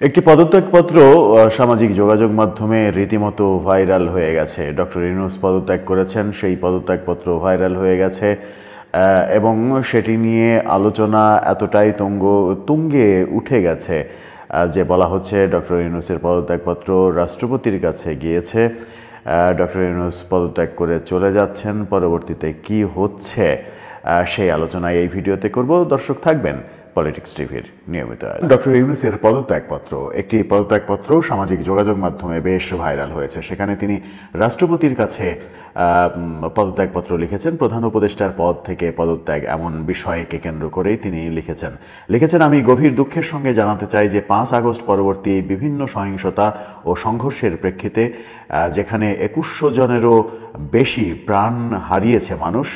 একটি পদত্যাগপত্র সামাজিক যোগাযোগ মাধ্যমে রীতিমতো ভাইরাল হয়ে গেছে। ডক্টর ইউনূস পদত্যাগ করেছেন, সেই পদত্যাগপত্র ভাইরাল হয়ে গেছে এবং সেটি নিয়ে আলোচনা এতটাই তুঙ্গে উঠে গেছে যে বলা হচ্ছে ডক্টর ইউনূসের পদত্যাগপত্র রাষ্ট্রপতির কাছে গিয়েছে। ডক্টর ইউনূস পদত্যাগ করে চলে যাচ্ছেন। পরবর্তীতে কি হচ্ছে সেই আলোচনায় এই ভিডিওতে করব। দর্শক থাকবেন পলিটিক্স টিভির নিয়মিত। ডক্টর ইউনূসের পদত্যাগপত্র, একটি পদত্যাগপত্র সামাজিক যোগাযোগ মাধ্যমে বেশ ভাইরাল হয়েছে। সেখানে তিনি রাষ্ট্রপতির কাছে পদত্যাগপত্র লিখেছেন। প্রধান উপদেষ্টার পদ থেকে পদত্যাগ এমন বিষয়কে কেন্দ্র করেই তিনি লিখেছেন আমি গভীর দুঃখের সঙ্গে জানাতে চাই যে 5 আগস্ট পরবর্তী বিভিন্ন সহিংসতা ও সংঘর্ষের প্রেক্ষিতে যেখানে 2100 জনেরও বেশি প্রাণ হারিয়েছে মানুষ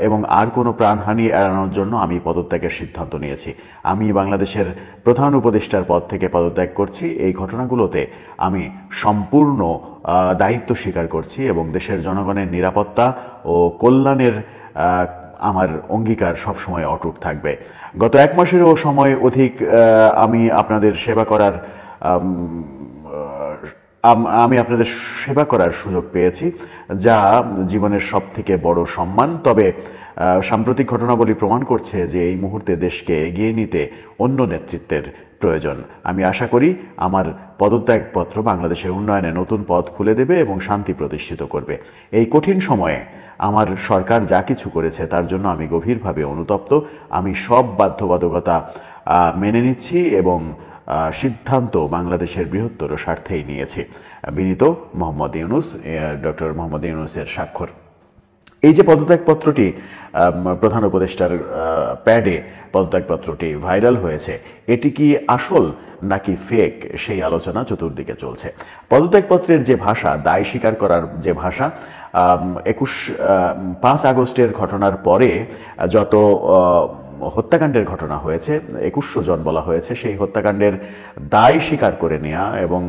এবং আর কোনো প্রাণহানি এড়ানোর জন্য আমি পদত্যাগের সিদ্ধান্ত নিয়েছি। আমি বাংলাদেশের প্রধান উপদেষ্টার পদ থেকে পদত্যাগ করছি। এই ঘটনাগুলোতে আমি সম্পূর্ণ দায়িত্ব স্বীকার করছি এবং দেশের জনগণের নিরাপত্তা ও কল্যাণের আমার অঙ্গীকার সবসময় অটুট থাকবে। গত 1 মাসেরও সময় অধিক আমি আপনাদের সেবা করার সুযোগ পেয়েছি, যা জীবনের সবথেকে বড় সম্মান। তবে সাম্প্রতিক ঘটনাবলী প্রমাণ করছে যে এই মুহূর্তে দেশকে এগিয়ে নিতে অন্য নেতৃত্বের প্রয়োজন। আমি আশা করি আমার পদত্যাগপত্র বাংলাদেশের উন্নয়নে নতুন পথ খুলে দেবে এবং শান্তি প্রতিষ্ঠিত করবে। এই কঠিন সময়ে আমার সরকার যা কিছু করেছে তার জন্য আমি গভীরভাবে অনুতপ্ত। আমি সব বাধ্যবাধকতা মেনে নিচ্ছি এবং সিদ্ধান্ত বাংলাদেশের বৃহত্তর স্বার্থেই নিয়েছে। বিনীত মোহাম্মদ ইউনূস। ডক্টর মোহাম্মদ ইউনূসের স্বাক্ষর। এই যে পদত্যাগপত্রটি প্রধান উপদেষ্টার প্যাডে পদত্যাগপত্রটি ভাইরাল হয়েছে, এটি কি আসল নাকি ফেক সেই আলোচনা চতুর্দিকে চলছে। পদত্যাগপত্রের যে ভাষা, দায় স্বীকার করার যে ভাষা, 5 আগস্টের ঘটনার পরে যত হত্যাকাণ্ডের ঘটনা হয়েছে, 2100 জন বলা হয়েছে, সেই হত্যাকাণ্ডের দায় স্বীকার করে নেওয়া এবং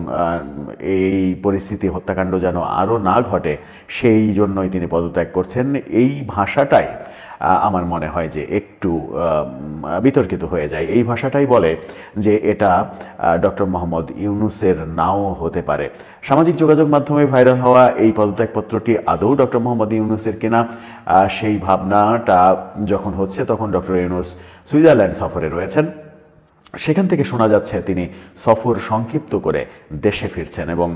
এই পরিস্থিতি হত্যাকাণ্ড যেন আরও না ঘটে সেই জন্যই তিনি পদত্যাগ করছেন। এই ভাষাটাই আমার মনে হয় যে একটু বিতর্কিত হয়ে যায়। এই ভাষাটাই বলে যে এটা ডক্টর মোহাম্মদ ইউনূসের নাও হতে পারে। সামাজিক যোগাযোগ মাধ্যমে ভাইরাল হওয়া এই পদত্যাগপত্রটি আদৌ ডক্টর মোহাম্মদ ইউনূসের কিনা সেই ভাবনাটা যখন হচ্ছে তখন ডক্টর ইউনূস সুইজারল্যান্ড সফরে রয়েছেন। সেখান থেকে শোনা যাচ্ছে তিনি সফর সংক্ষিপ্ত করে দেশে ফিরছেন এবং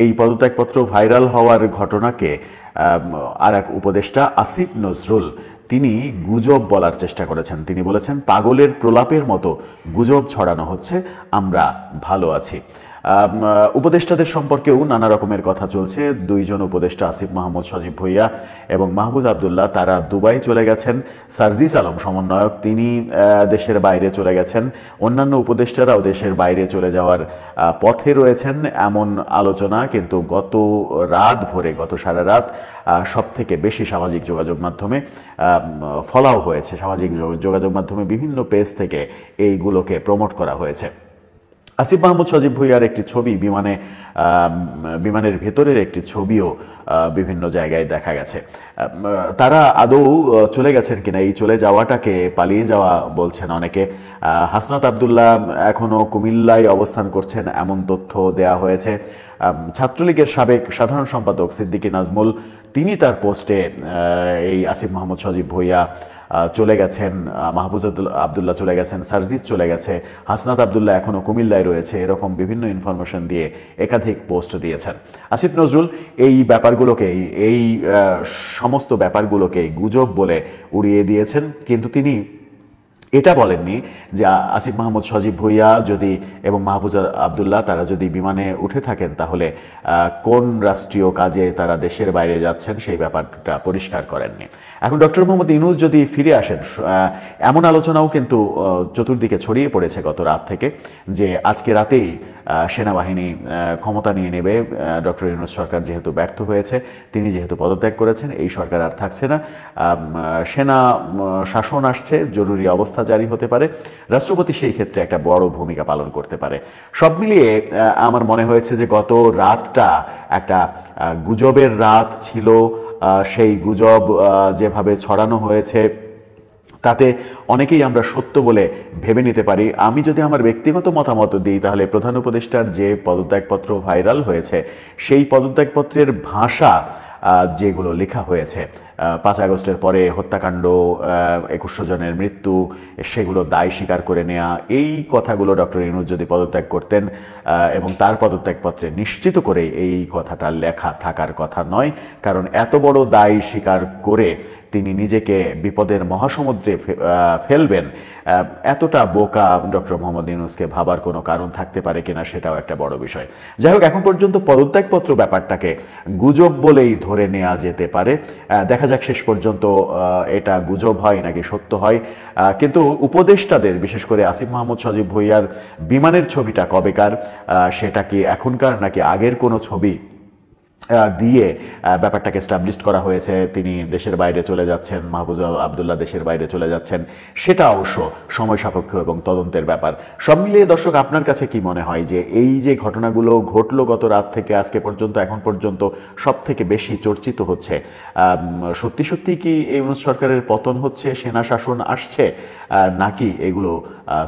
এই পদত্যাগপত্র ভাইরাল হওয়ার ঘটনাকে আর এক উপদেষ্টা আসিফ নজরুল তিনি গুজব বলার চেষ্টা করেছেন। তিনি বলেছেন পাগলের প্রলাপের মতো গুজব ছড়ানো হচ্ছে, আমরা ভালো আছি। উপদেষ্টাদের সম্পর্কেও নানা রকমের কথা চলছে। 2 জন উপদেষ্টা আসিফ মাহমুদ সজীব ভুইয়া এবং মাহফুজ আবদুল্লাহ তারা দুবাই চলে গেছেন। সার্জিস আলম সমন্বয়ক তিনি দেশের বাইরে চলে গেছেন। অন্যান্য উপদেষ্টারাও দেশের বাইরে চলে যাওয়ার পথে রয়েছেন এমন আলোচনা কিন্তু গত সারা রাত সব থেকে বেশি সামাজিক যোগাযোগ মাধ্যমে ফলাও হয়েছে। সামাজিক যোগাযোগ মাধ্যমে বিভিন্ন পেজ থেকে এইগুলোকে প্রমোট করা হয়েছে। আসিফ মাহমুদ সজীব ভুইয়ার একটি ছবি বিমানের ভেতরের একটি ছবিও বিভিন্ন জায়গায় দেখা গেছে। তারা আদৌ চলে গেছেন কিনা, এই চলে যাওয়াটাকে পালিয়ে যাওয়া বলছেন অনেকে। হাসনাত আবদুল্লাহ এখনও কুমিল্লায় অবস্থান করছেন এমন তথ্য দেয়া হয়েছে। ছাত্রলীগের সাবেক সাধারণ সম্পাদক সিদ্দিকী নাজমুল তিনি তার পোস্টে এই আসিফ মাহমুদ সজীব ভুইয়া চলে গেছেন, মাহফুজ আবদুল্লাহ চলে গেছেন, সার্জিস চলে গেছে, হাসনাত আবদুল্লাহ এখনও কুমিল্লায় রয়েছে, এরকম বিভিন্ন ইনফরমেশন দিয়ে একাধিক পোস্ট দিয়েছেন। আসিফ নজরুল এই সমস্ত ব্যাপারগুলোকে গুজব বলে উড়িয়ে দিয়েছেন, কিন্তু তিনি এটা বলেননি যে আসিফ মাহমুদ সজীব ভুইয়া এবং মাহফুজ আবদুল্লাহ তারা যদি বিমানে উঠে থাকেন তাহলে কোন রাষ্ট্রীয় কাজে তারা দেশের বাইরে যাচ্ছেন সেই ব্যাপারটা পরিষ্কার করেননি। এখন ডক্টর মোহাম্মদ ইউনূস যদি ফিরে আসেন, এমন আলোচনাও কিন্তু চতুর্দিকে ছড়িয়ে পড়েছে গত রাত থেকে যে আজকে রাতেই সেনাবাহিনী ক্ষমতা নিয়ে নেবে। ডক্টর ইউনূস সরকার যেহেতু ব্যর্থ হয়েছে, তিনি যেহেতু পদত্যাগ করেছেন, এই সরকার আর থাকছে না, সেনা শাসন আসছে, জরুরি অবস্থা জারি হতে পারে, রাষ্ট্রপতি সেই ক্ষেত্রে একটা বড় ভূমিকা পালন করতে পারে। সব মিলিয়ে আমার মনে হয়েছে যে গত রাতটা একটা গুজবের রাত ছিল। সেই গুজব যেভাবে ছড়ানো হয়েছে তাতে অনেকেই আমরা সত্য বলে ভেবে নিতে পারি। আমি যদি আমার ব্যক্তিগত মতামত দিই, তাহলে প্রধান উপদেষ্টার যে পদত্যাগপত্র ভাইরাল হয়েছে, সেই পদত্যাগপত্রের ভাষা যেগুলো লেখা হয়েছে, 5 আগস্টের পরে হত্যাকাণ্ড, 2100 জনের মৃত্যু, সেগুলো দায় স্বীকার করে নেওয়া, এই কথাগুলো ডক্টর ইউনূস যদি পদত্যাগ করতেন এবং তার পদত্যাগপত্রে নিশ্চিত করে এই কথাটা লেখা থাকার কথা নয়। কারণ এত বড় দায় স্বীকার করে তিনি নিজেকে বিপদের মহাসমুদ্রে ফেলবেন, এতটা বোকা ডক্টর মোহাম্মদ ইউনূসকে ভাবার কোনো কারণ থাকতে পারে কিনা সেটাও একটা বড় বিষয়। যাই হোক, এখন পর্যন্ত পদত্যাগপত্র ব্যাপারটাকে গুজব বলেই ধরে নেওয়া যেতে পারে। দেখা যাক শেষ পর্যন্ত এটা গুজব হয় নাকি সত্য হয়। কিন্তু উপদেষ্টাদের, বিশেষ করে আসিফ মাহমুদ সজীব ভুঁইয়ার বিমানের ছবিটা কবেকার, সেটা কি এখনকার নাকি আগের কোনো ছবি দিয়ে ব্যাপারটাকে এস্টাবলিশড করা হয়েছে, তিনি দেশের বাইরে চলে যাচ্ছেন, মাহফুজা আবদুল্লাহ দেশের বাইরে চলে যাচ্ছেন, সেটা অবশ্য সময় সাপেক্ষ এবং তদন্তের ব্যাপার। সব মিলিয়ে দর্শক, আপনার কাছে কি মনে হয় যে এই যে ঘটনাগুলো ঘটলো গত রাত থেকে আজকে পর্যন্ত, এখন পর্যন্ত সব থেকে বেশি চর্চিত হচ্ছে, সত্যি সত্যি কি ইউনূস সরকারের পতন হচ্ছে, সেনা শাসন আসছে, নাকি এগুলো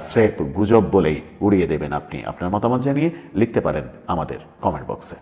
স্রেফ গুজব বলেই উড়িয়ে দেবেন আপনি? আপনার মতামত জানিয়ে লিখতে পারেন আমাদের কমেন্ট বক্সে।